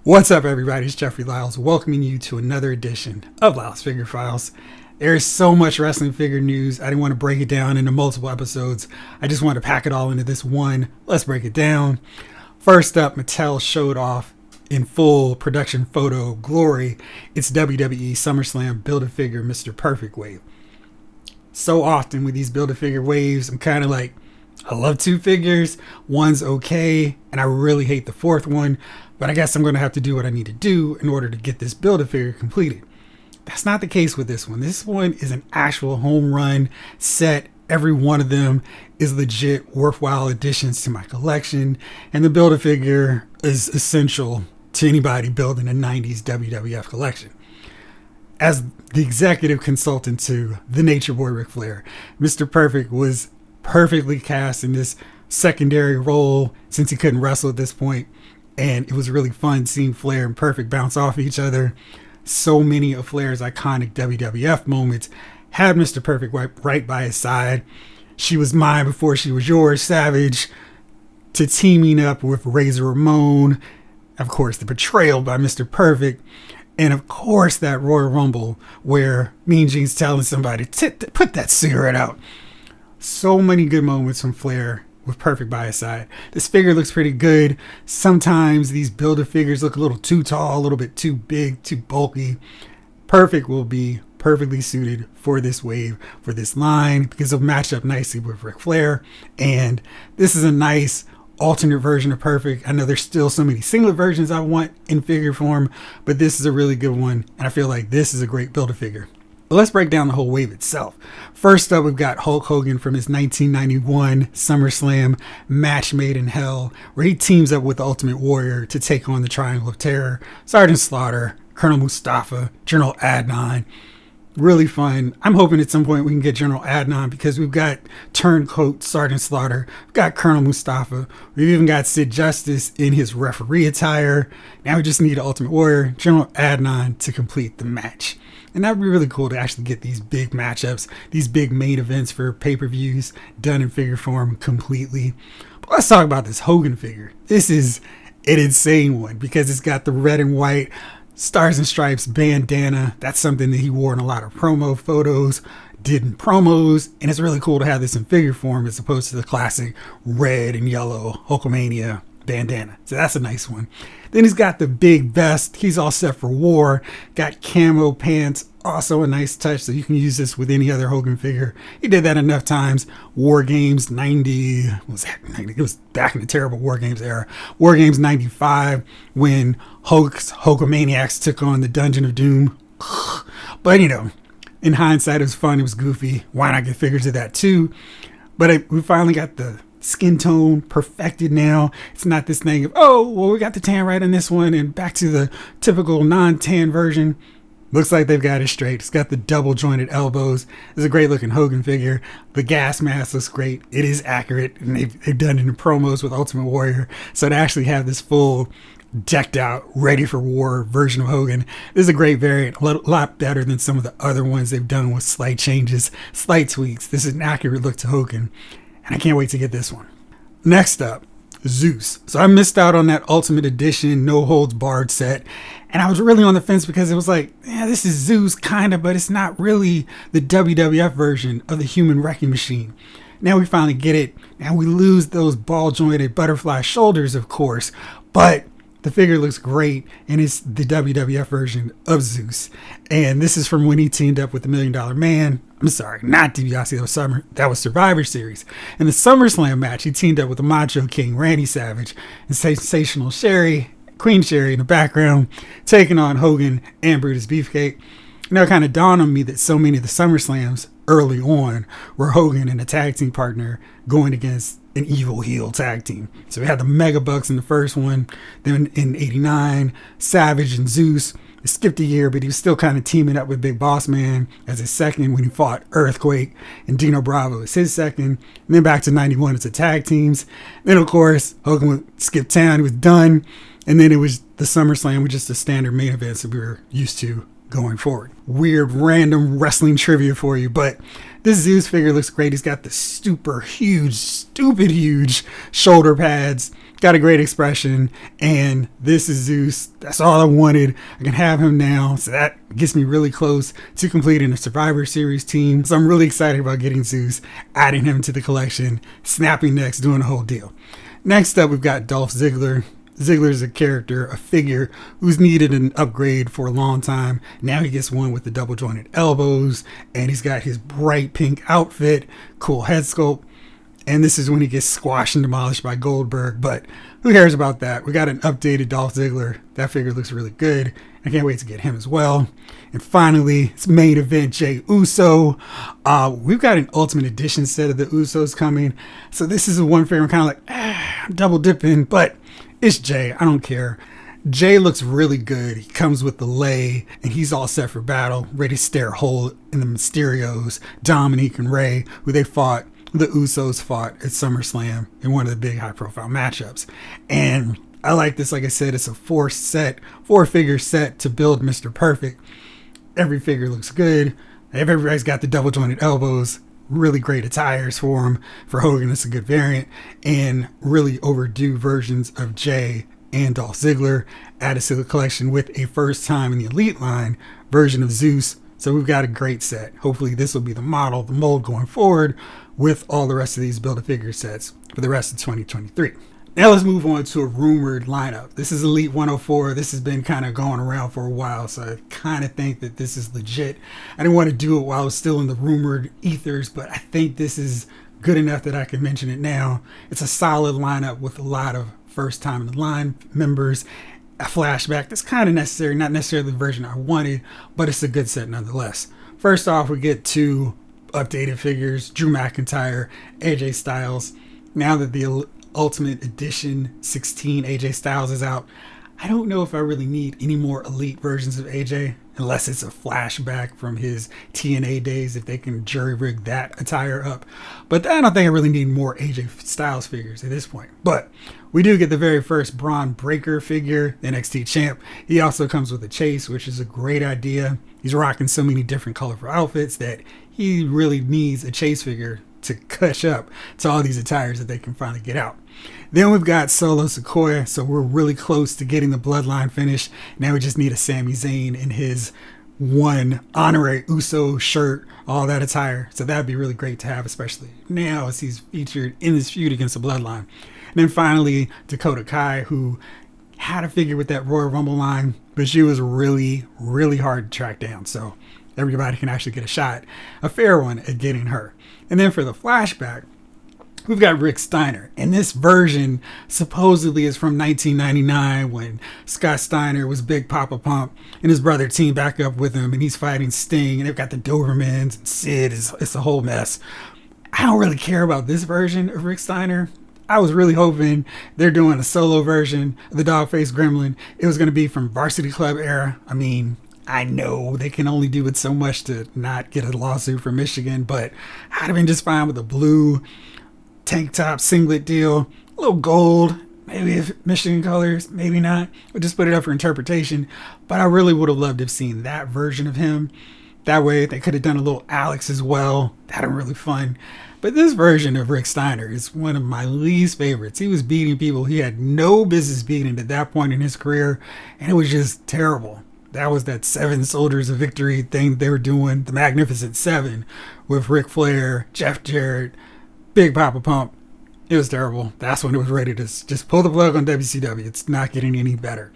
What's up, everybody? It's Jeffrey Lyles, welcoming you to another edition of Lyles Figure Files. There is so much wrestling figure news. I didn't want to break it down into multiple episodes. I just wanted to pack it all into this one. Let's break it down. First up, Mattel showed off in full production photo glory its WWE SummerSlam Build-a-Mr. Perfect wave. So often with these Build-a-Figure waves, I'm kind of like, I love two figures, one's okay, and I really hate the fourth one, but I guess I'm going to have to do what I need to do in order to get this Build-A-Figure completed. That's not the case with this one. This one is an actual home run set. Every one of them is legit worthwhile additions to my collection, and the Build-A-Figure is essential to anybody building a 90s WWF collection. As the executive consultant to the Nature Boy Ric Flair, Mr. Perfect was perfectly cast in this secondary role since he couldn't wrestle at this point, and it was really fun seeing Flair and Perfect bounce off each other. So many of Flair's iconic WWF moments had Mr. Perfect right by his side. She was mine before she was yours, Savage, to teaming up with Razor Ramon, of course the betrayal by Mr. Perfect, and of course that Royal Rumble where Mean Gene's telling somebody, put that cigarette out. So many good moments from Flair with Perfect by his side. This figure looks pretty good. Sometimes these Build-A-Figures look a little too tall, a little bit too big, too bulky. Perfect will be perfectly suited for this wave, for this line, because it'll match up nicely with Ric Flair. And this is a nice alternate version of Perfect. I know there's still so many singlet versions I want in figure form, but this is a really good one. And I feel like this is a great Build-A-Figure. But let's break down the whole wave itself. First up, we've got Hulk Hogan from his 1991 SummerSlam match made in hell, where he teams up with the Ultimate Warrior to take on the Triangle of Terror, Sergeant Slaughter, Colonel Mustafa, General Adnan. Really fun. I'm hoping at some point we can get General Adnan because we've got Turncoat Sergeant Slaughter, we've got Colonel Mustafa, we've even got Sid Justice in his referee attire. Now we just need an Ultimate Warrior, General Adnan, to complete the match. And that would be really cool to actually get these big matchups, these big main events for pay-per-views done in figure form completely. But let's talk about this Hogan figure. This is an insane one because it's got the red and white Stars and Stripes bandana. That's something that he wore in a lot of promo photos, did in promos, and it's really cool to have this in figure form as opposed to the classic red and yellow Hulkamania bandana. So that's a nice one. Then he's got the big vest. He's all set for war. Got camo pants. Also a nice touch, so you can use this with any other Hogan figure. He did that enough times. War Games 90. What was that? It was back in the terrible War Games era. War Games 95 when Hulkamaniacs took on the Dungeon of Doom. But you know, in hindsight, it was fun. It was goofy. Why not get figures of that too? But we finally got the skin tone perfected now. It's not this thing of, oh, well, we got the tan right in this one and back to the typical non-tan version. Looks like they've got it straight. It's got the double jointed elbows. It's a great looking Hogan figure. The gas mask looks great. It is accurate, and they've done it in promos with Ultimate Warrior. So to actually have this full decked out, ready for war version of Hogan, this is a great variant. A lot better than some of the other ones they've done with slight changes, slight tweaks. This is an accurate look to Hogan, and I can't wait to get this one. Next up, Zeus. So I missed out on that Ultimate Edition no holds barred set, and I was really on the fence because it was like, yeah, this is Zeus kind of, but it's not really the WWF version of the Human Wrecking Machine. Now we finally get it. Now we lose those ball jointed butterfly shoulders, of course, but the figure looks great, and it's the WWF version of Zeus. And this is from when he teamed up with the $1 Million Man. I'm sorry, not DiBiase. That was Survivor Series. In the SummerSlam match, he teamed up with the Macho King, Randy Savage, and Sensational Sherry, Queen Sherry in the background, taking on Hogan and Brutus Beefcake. Now it kind of dawned on me that so many of the SummerSlams early on were Hogan and a tag team partner going against an evil heel tag team. So we had the Mega Bucks in the first one. Then in 89, Savage and Zeus. It skipped a year, but he was still kind of teaming up with Big Boss Man as his second when he fought Earthquake, and Dino Bravo as his second. And then back to 91, it's a tag teams. Then, of course, Hogan would skip town. He was done. And then it was the SummerSlam with just the standard main events that we were used to going forward. Weird random wrestling trivia for you, but this Zeus figure looks great. He's got the super huge, stupid huge shoulder pads, got a great expression, and this is Zeus. That's all I wanted. I can have him now, so that gets me really close to completing a Survivor Series team. So I'm really excited about getting Zeus, adding him to the collection, snapping necks, doing the whole deal. Next up, we've got Dolph Ziggler. Ziggler's a character, a figure who's needed an upgrade for a long time. Now he gets one with the double jointed elbows, and he's got his bright pink outfit, cool head sculpt. And this is when he gets squashed and demolished by Goldberg, but who cares about that? We got an updated Dolph Ziggler. That figure looks really good. I can't wait to get him as well. And finally, it's main event Jey Uso. We've got an Ultimate Edition set of the Usos coming. So this is the one figure I'm kind of like, I'm double dipping, but it's Jey. I don't care. Jey looks really good. He comes with the lei, and he's all set for battle, ready to stare a hole in the Mysterios, Dominic and Rey, who the Usos fought at SummerSlam in one of the big high-profile matchups. And I like this. Like I said, it's a four-figure set to build Mr. Perfect. Every figure looks good. Everybody's got the double-jointed elbows. Really great attires for him. For Hogan, it's a good variant. And really overdue versions of Jey and Dolph Ziggler added to the collection with a first time in the Elite line version of Zeus. So we've got a great set. Hopefully this will be the model, the mold going forward with all the rest of these Build-A-Figure sets for the rest of 2023. Now let's move on to a rumored lineup. This is Elite 104. This has been kind of going around for a while, so I kind of think that this is legit. I didn't want to do it while I was still in the rumored ethers, but I think this is good enough that I can mention it now. It's a solid lineup with a lot of first time in the line members. A flashback that's kind of necessary, not necessarily the version I wanted, but it's a good set nonetheless. First off, we get two updated figures, Drew McIntyre, AJ Styles. Now that the Ultimate Edition 16 AJ Styles is out, I don't know if I really need any more Elite versions of AJ, unless it's a flashback from his TNA days, if they can jury rig that attire up. But I don't think I really need more AJ Styles figures at this point. But we do get the very first Braun Breaker figure, the NXT champ. He also comes with a chase, which is a great idea. He's rocking so many different colorful outfits that he really needs a chase figure to catch up to all these attires that they can finally get out. Then we've got Solo Sikoa, so we're really close to getting the Bloodline finish. Now we just need a Sami Zayn in his one honorary Uso shirt, all that attire. So that'd be really great to have, especially now as he's featured in this feud against the Bloodline. And then finally, Dakota Kai, who had a figure with that Royal Rumble line, but she was really, really hard to track down. So everybody can actually get a shot, a fair one, at getting her. And then for the flashback, we've got Rick Steiner. And this version supposedly is from 1999 when Scott Steiner was Big Papa Pump and his brother teamed back up with him and he's fighting Sting and they've got the Dobermans and Sid. It's a whole mess. I don't really care about this version of Rick Steiner. I was really hoping they're doing a solo version of the Dogface Gremlin. It was going to be from Varsity Club era. I mean, I know they can only do it so much to not get a lawsuit from Michigan, but I'd have been just fine with a blue tank top singlet deal, a little gold, maybe if Michigan colors, maybe not. We'll just put it up for interpretation. But I really would have loved to have seen that version of him. That way they could have done a little Alex as well. That'd been really fun. But this version of Rick Steiner is one of my least favorites. He was beating people he had no business beating at that point in his career, and it was just terrible. That was that 7 Soldiers of Victory thing they were doing, the Magnificent 7, with Ric Flair, Jeff Jarrett, Big Papa Pump. It was terrible. That's when it was ready to just pull the plug on WCW. It's not getting any better.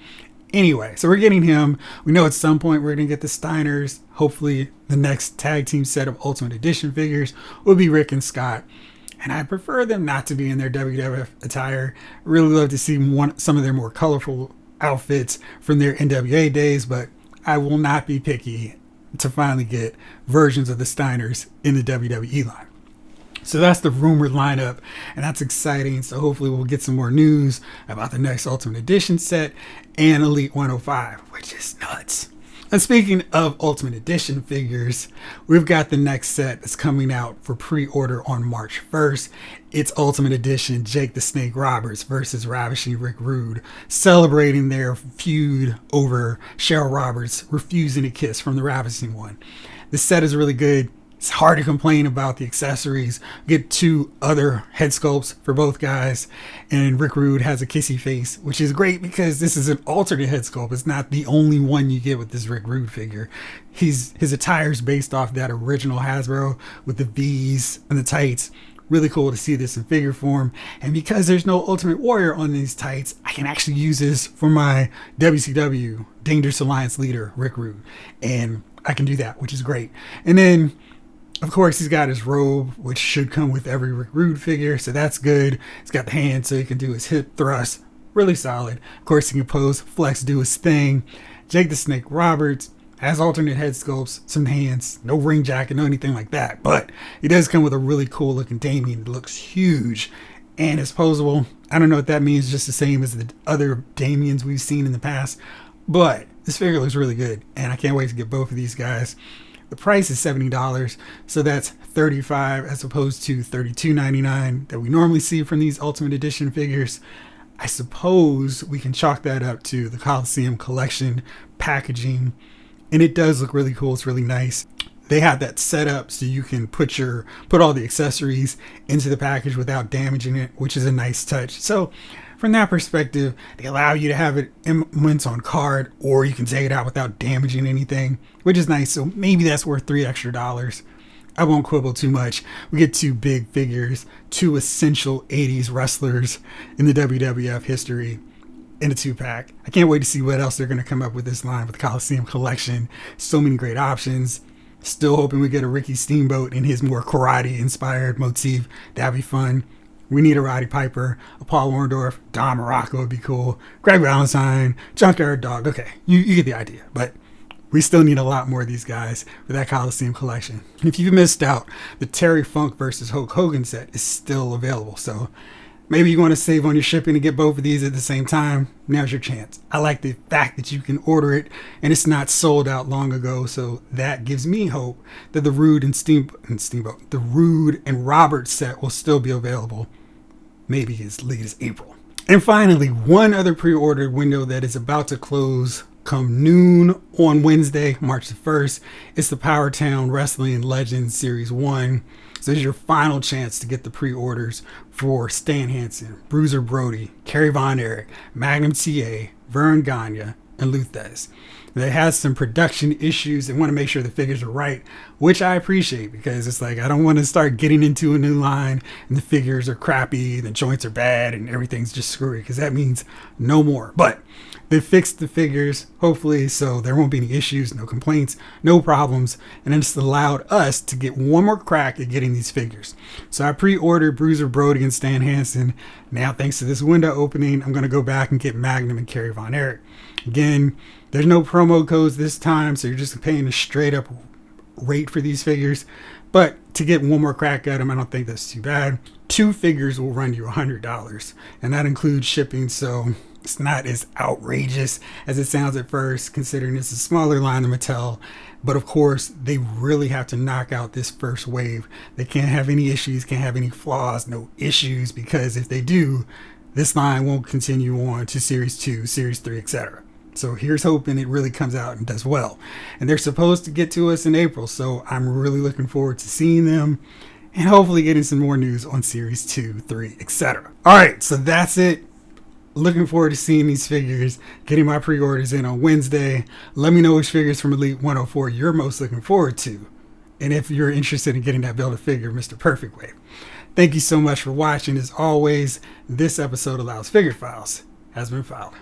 Anyway, so we're getting him. We know at some point we're going to get the Steiners. Hopefully the next tag team set of Ultimate Edition figures will be Rick and Scott. And I prefer them not to be in their WWF attire. Really love to see some of their more colorful outfits from their NWA days, but I will not be picky to finally get versions of the Steiners in the WWE line. So that's the rumored lineup, and that's exciting. So hopefully we'll get some more news about the next Ultimate Edition set and Elite 105, which is nuts. And speaking of Ultimate Edition figures, we've got the next set that's coming out for pre-order on March 1st. It's Ultimate Edition Jake the Snake Roberts versus Ravishing Rick Rude, celebrating their feud over Cheryl Roberts refusing a kiss from the Ravishing one. This set is really good. It's hard to complain about the accessories. Get 2 other head sculpts for both guys, and Rick Rude has a kissy face, which is great because this is an alternate head sculpt. It's not the only one you get with this Rick Rude figure. His attire is based off that original Hasbro with the V's and the tights. Really cool to see this in figure form, and because there's no Ultimate Warrior on these tights, I can actually use this for my WCW Dangerous Alliance leader, Rick Rude, and I can do that, which is great. And then of course, he's got his robe, which should come with every Rick Rude figure, so that's good. He's got the hand so he can do his hip thrust. Really solid. Of course, he can pose, flex, do his thing. Jake the Snake Roberts has alternate head sculpts, some hands, no ring jacket, no anything like that. But he does come with a really cool looking Damien. It looks huge and it's posable. I don't know what that means, just the same as the other Damiens we've seen in the past. But this figure looks really good, and I can't wait to get both of these guys. The price is $70, so that's $35 as opposed to $32.99 that we normally see from these Ultimate Edition figures. I suppose we can chalk that up to the Coliseum Collection packaging, and it does look really cool. It's really nice. They have that set up so you can put all the accessories into the package without damaging it, which is a nice touch. So from that perspective, they allow you to have it implements on card, or you can take it out without damaging anything, which is nice. So maybe that's worth $3 extra. I won't quibble too much. We get 2 big figures, 2 essential 80s wrestlers in the WWF history in a 2-pack. I can't wait to see what else they're going to come up with this line with the Coliseum Collection. So many great options. Still hoping we get a Ricky Steamboat in his more karate-inspired motif. That'd be fun. We need a Roddy Piper, a Paul Orndorff, Don Morocco would be cool, Greg Valentine, Junkyard Dog. Okay, you get the idea. But we still need a lot more of these guys for that Coliseum Collection. And if you missed out, the Terry Funk versus Hulk Hogan set is still available. So maybe you want to save on your shipping and get both of these at the same time. Now's your chance. I like the fact that you can order it and it's not sold out long ago. So that gives me hope that the Rude the Rude and Robert set will still be available, maybe as late as April. And finally, one other pre-order window that is about to close come noon on Wednesday, March the 1st. It's the PowerTown Wrestling Legends Series 1. So this is your final chance to get the pre-orders for Stan Hansen, Bruiser Brody, Kerry Von Erich, Magnum TA, Vern Gagne, and Luthez. They has some production issues and want to make sure the figures are right, which I appreciate, because it's like I don't want to start getting into a new line and the figures are crappy, the joints are bad, and everything's just screwy, because that means no more. But they fixed the figures, hopefully, so there won't be any issues, no complaints, no problems, and then it's allowed us to get one more crack at getting these figures. So I pre-ordered Bruiser Brody and Stan Hansen. Now, thanks to this window opening, I'm going to go back and get Magnum and Kerry Von Erich. Again, there's no promo codes this time, so you're just paying a straight up rate for these figures. But to get one more crack at them, I don't think that's too bad. 2 figures will run you $100, and that includes shipping, so it's not as outrageous as it sounds at first, considering it's a smaller line than Mattel. But of course, they really have to knock out this first wave. They can't have any issues, can't have any flaws, no issues, because if they do, this line won't continue on to Series 2, Series 3, etc. So here's hoping it really comes out and does well. And they're supposed to get to us in April, so I'm really looking forward to seeing them and hopefully getting some more news on Series 2, 3, etc. All right, so that's it. Looking forward to seeing these figures, getting my pre-orders in on Wednesday. Let me know which figures from Elite 104 you're most looking forward to, and if you're interested in getting that Build-A-Figure Mr. Perfect Wave. Thank you so much for watching. As always, this episode of Loud's Figure Files has been filed.